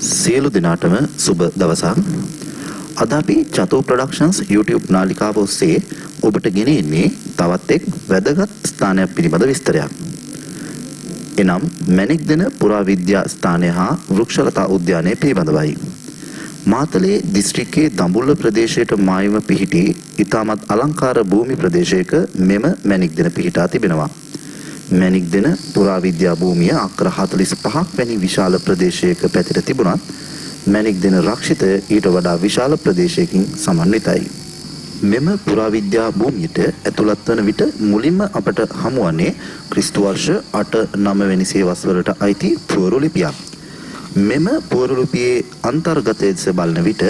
සියලු දෙනාටම සුබ දවසක්. අද අපි චතෝ ප්‍රොඩක්ෂන්ස් YouTube නාලිකාව ඔස්සේ ඔබට ගෙන එන්නේ තවත් එක් වැදගත් ස්ථානයක් පිළිබඳ විස්තරයක්. එනම් මැණික් දෙන පුරාවිද්‍යා ස්ථානය හා වෘක්ෂලතා උද්‍යානය පිළිබඳවයි. මාතලේ දිස්ත්‍රික්කයේ දඹුල්ල ප්‍රදේශයට මායිම පිහිටි ඉතාමත් අලංකාර භූමි ප්‍රදේශයක මෙම මැණික් දෙන පිහිටා තිබෙනවා. මැණික් දෙන පුරාවිද්‍යා භූමිය අක්කර 45ක් වැනි විශාල ප්‍රදේශයක පැතිර තිබුණත් මැණික් දෙන රක්ෂිතය ඊට වඩා විශාල ප්‍රදේශයකින් සමන්විතයි. මෙම පුරාවිද්‍යා භූමියට ඇතුළත් වන විට මුලින්ම අපට හමුවන්නේ ක්‍රිස්තු වර්ෂ 8-9 වැනි සියවස් වලට අයිති පුවරු ලිපියක්. මෙම පුවරු ලිපියේ අන්තර්ගතය දෙස බලන විට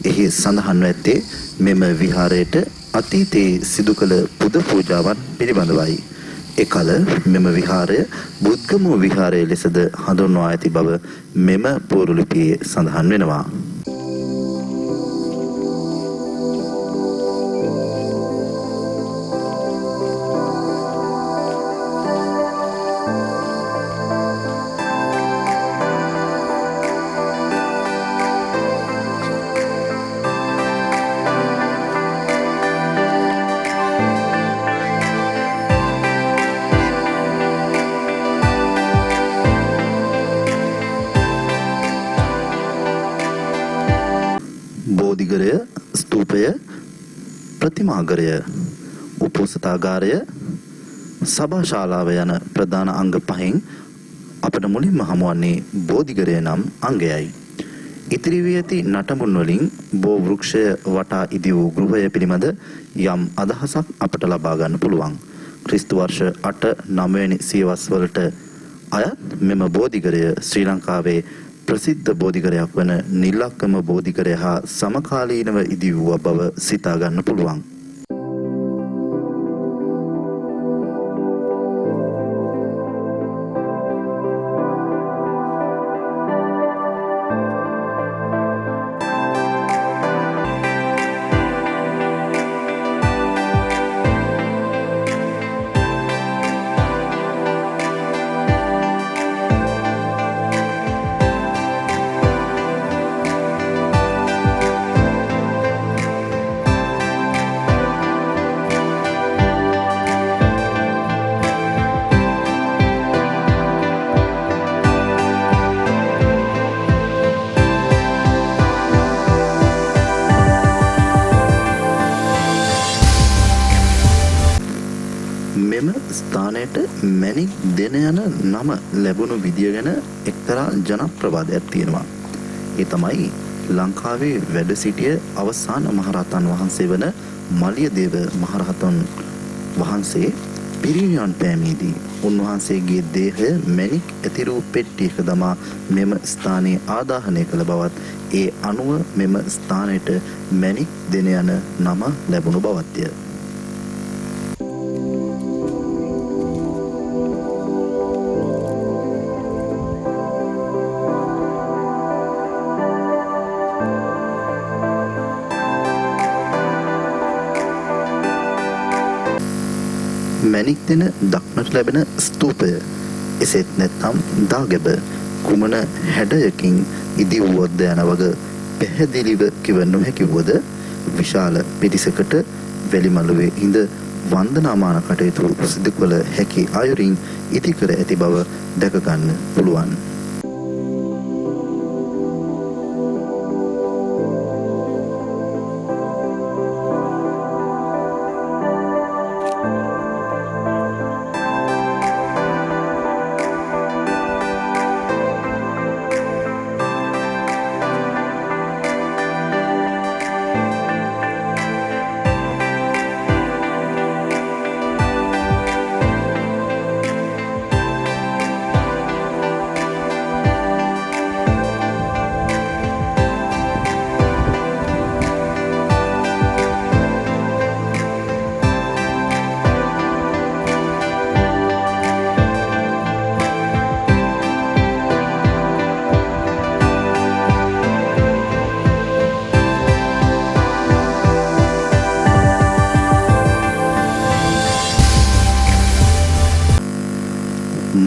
එහි සඳහන්ව ඇත්තේ මෙම විහාරයට අතීතයේ සිදු කළ පුද පූජාවන් පිළිබඳවයි. එකල මෙම විහාරය බුද්ධගම විහාරය ලෙසද හඳුන්වා ඇති බව මෙම පුවරු ලිපියේ සඳහන් වෙනවා. බෝධිගරය, ස්තූපය, ප්‍රතිමාගරය, උපෝසථාගාරය, සභා ශාලාව යන ප්‍රධාන අංග පහෙන් අපට මුලින්ම හමුවන්නේ බෝධිගරය නම් අංගයයි. ඉතිරි වී ඇති නටඹුන් වලින් බෝ වෘක්ෂය වටා ඉදි වූ ගෘහය පිළිබඳ යම් අදහසක් අපට ලබා ගන්න පුළුවන්. ක්‍රිස්තු වර්ෂ 8-9 වැනි සියවස් වලට අයත් මෙම බෝධිගරය ශ්‍රී ලංකාවේ ප්‍රසිද්ධ බෝධිගරයක් වන නිල්ලක්කම බෝධිගරය හා සමකාලීනව ඉදි වූ බව සිතා ගන්න පුළුවන්. මෙම ස්ථානයට මැණික් දෙන යන නම ලැබුණු විදිය ගැන එක්තරා ජනප්‍රවාදයක් තියෙනවා. ඒ තමයි ලංකාවේ වැඩ සිටිය අවසාන මහරහතන් වහන්සේ වන මලියදේව මහරහතන් වහන්සේ පිරිනිවන් පෑමේදී උන්වහන්සේගේ දේහය මැණික් ඇතිරූ පෙට්ටියක දමා මෙම ස්ථානයේ ආදාහනය කළ බවත් ඒ අනුව මෙම ස්ථානයට මැණික් දෙන යන නම ලැබුණු බවත්ය. මැණික් දෙන දක්නට ලැබෙන ස්තූපය එසේත් නැත්නම් දාගැබ කුමන හැඩයකින් ඉදි වූවද යන වග පැහැදිලිව කිව නොහැකි වුවද විශාල පිරිසකට වැලිමළුවේ හිඳ වන්දනාමාන කටයුතු සිදු කළ හැකි අයුරින් ඉදි කර ඇති බව දැක ගන්න පුළුවන්.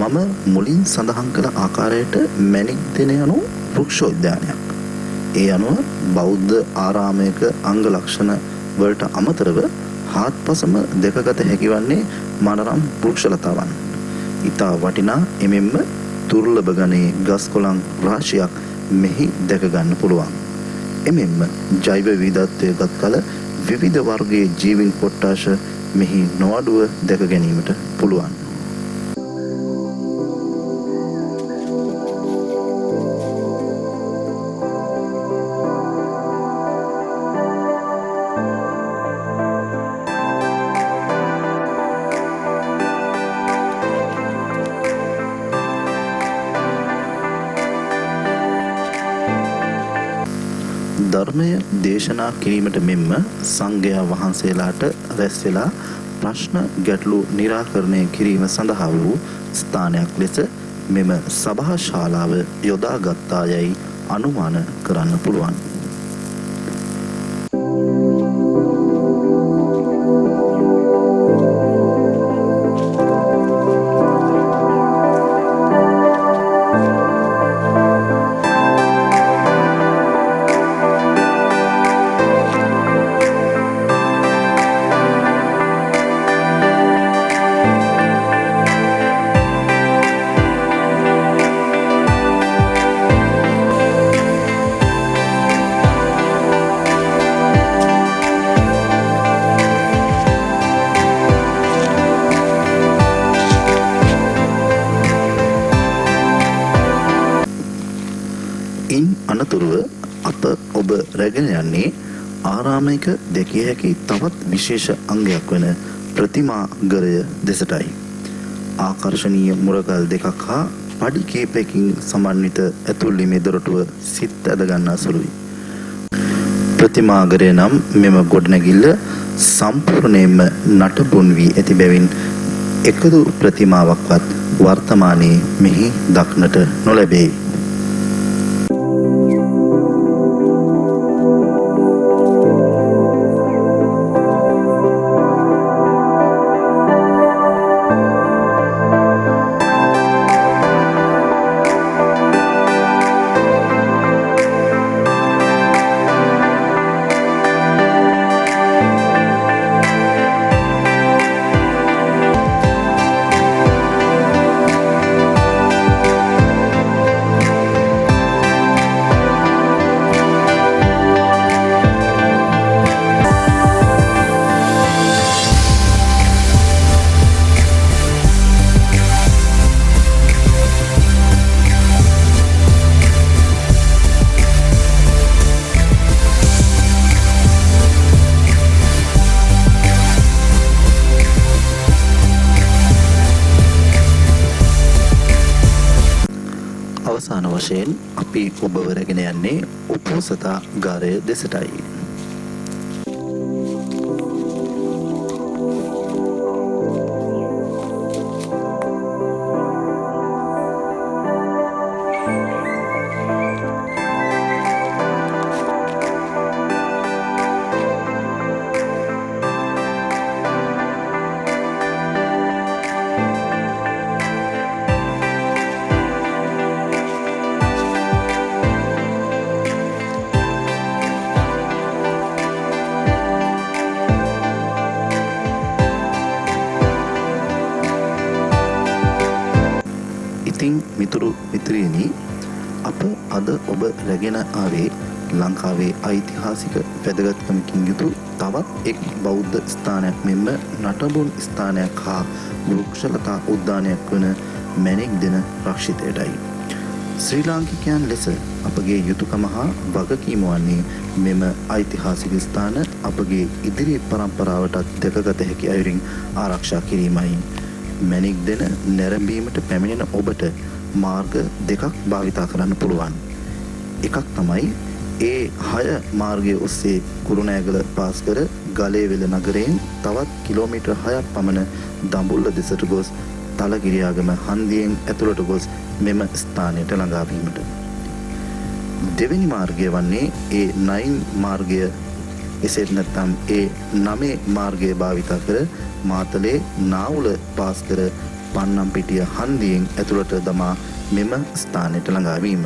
මම මුලින් සඳහන් කළ ආකාරයට මැණික් දෙන යනු වෘක්ෂෝද්‍යානයක්. ඒ අනුව බෞද්ධ ආරාමයක අංග ලක්ෂණ වලට අමතරව හාත්පසම දෙකගත හැකිවන්නේ මනරම් වෘක්ෂලතාවන්. ඉතා වටිනා එමෙන්ම දුර්ලභ ගණයේ ගස් කොළන් රාශියක් මෙහි දැක ගන්න පුළුවන්. එමෙන්ම ජෛව විවිධත්වය ගත් කල විවිධ වර්ගයේ ජීවීන් කොට්ටාශ මෙහි නොඅඩුව දැක ගැනීමට පුළුවන්. ධර්මය දේශනා කිරීමට මෙන්ම සංඝයා වහන්සේලාට රැස් වෙලා ප්‍රශ්න ගැටළු निराකරණය කිරීම සඳහා වූ ස්ථානයක් ලෙස මෙම සභා ශාලාව යොදාගත්තා යයි අනුමාන කරන්න පුළුවන්. ඉන් අනතුරුව අප ඔබ රැගෙන යන්නේ ආරාමයක දැකිය හැකි තවත් විශේෂ අංගයක් වන ප්‍රතිමාගරය දෙසටයි. ආකර්ශනීය මුරගල් දෙකක් හා පඩි කීපයකින් සමන්විත ඇතුල්ලිමේ දොරටුව සිත් ඇද ගන්නා සුළුයි. ප්‍රතිමාගරය නම් මෙම ගොඩනැගිල්ල සම්පූර්ණයෙන්ම නටබුන් වී ඇති බැවින් එකදු ප්‍රතිමාවක්වත් වර්තමානයේ මෙහි දක්නට නොලැබේ. අවසාන වශයෙන් අපි ඔබව රැගෙන යන්නේ උපෝසථාගාරය දෙසටයි. ඉතින් මිතුරු මිත්‍රියනි, අප අද ඔබ රැගෙන ආවේ ලංකාවේ ඓතිහාසික වැදගත්කමකින් යුතු තවත් එක් බෞද්ධ ස්ථානයක් මෙන්ම නටබුන් ස්ථානයක් හා වෘක්ෂලතා උද්‍යානයක් වන මැණික් දෙන රක්ෂිතයටයි. ශ්‍රී ලාංකිකයන් ලෙස අපගේ යුතුයකම හා වගකීම වන්නේ මෙම ඓතිහාසික ස්ථාන අපගේ ඉදිරි පරම්පරාවටත් දැකගත හැකි අයුරින් ආරක්ෂා කිරීමයි. මැණික් දෙන නැරඹීමට පැමිණෙන ඔබට මාර්ග දෙකක් භාවිතා කරන්න පුළුවන්. එකක් තමයි ඒ 6 මාර්ගයේ ඔස්සේ කුරුණෑගල පාස් කර ගලේවෙල නගරයෙන් තවත් කිලෝමීටර් 6ක් පමණ දඹුල්ල දෙසට ගොස් තලගිරියාගම හන්දියෙන් ඇතුළට ගොස් මෙම ස්ථානයට ළඟා වීමට. දෙවෙනි මාර්ගය වන්නේ ඒ 9 මාර්ගය, එසේත් නැත්නම් ඒ 9 මාර්ගය භාවිතා කර මාතලේ නාවුල පාස් කර පන්නම්පිටිය හන්දියෙන් ඇතුළට දමා මෙම ස්ථානයට ළඟා වීම.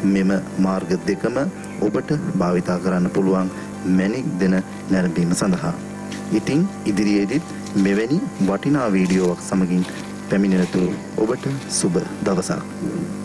මෙම මාර්ග දෙකම ඔබට භාවිතා කරන්න පුළුවන් මැණික් දෙන නැරඹීම සඳහා. ඉතින් ඉදිරියේදීත් මෙවැනි වටිනා වීඩියෝවක් සමගින් පැමිණෙනතුරු ඔබට සුබ දවසක්.